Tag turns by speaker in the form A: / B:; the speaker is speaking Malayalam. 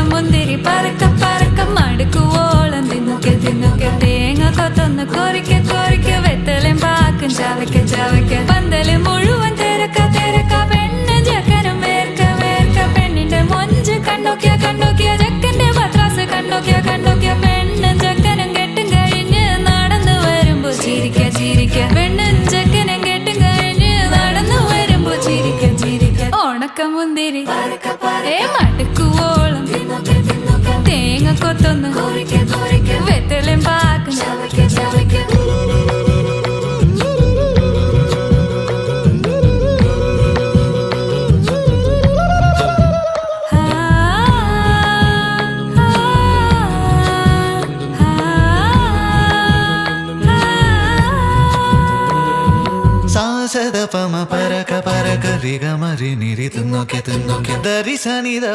A: മുന്തിരി പറക്ക പറക്ക മടുക്കുവോളം തിന്നുക്കെ തിന്നുക്കെ തേങ്ങ കൊത്തൊന്ന് കൊറിക്ക കൊറിക്ക വെത്തലും പാക്കും ചവയ്ക്ക ചവയ്ക്ക പന്തല് മുഴുവൻ തിരക്ക തിരക്ക പെണ്ണ് ചെക്കനും വേർക്ക വേർക്ക പെണ്ണിന്റെ മൊഞ്ച് കണ്ണോക്കിയ കണ്ണോക്കിയ ചെക്കന്റെ പത്രാസ് കണ്ണോക്കിയ കണ്ണോക്കിയ പെണ്ണും ചെക്കനും കെട്ടും കഴിഞ്ഞ് നടന്നു വരുമ്പോ ചിരിക്ക ചിരിക്ക പെണ്ണും ചെക്കനും കെട്ടും കഴിഞ്ഞ് നടന്നു വരുമ്പോ ചിരിക്ക ചിരിക്ക ഉണക്കമുന്തിരി മടുക്കുവോളം തേങ്ങ കൊത്തൊന്ന് വെത്തലും പാക്കും
B: സാസദ പമ പരക പരക രിഗ മരി നിരി തിന്നോക്കെ തിന്നോക്കെ ദരി സനി ദ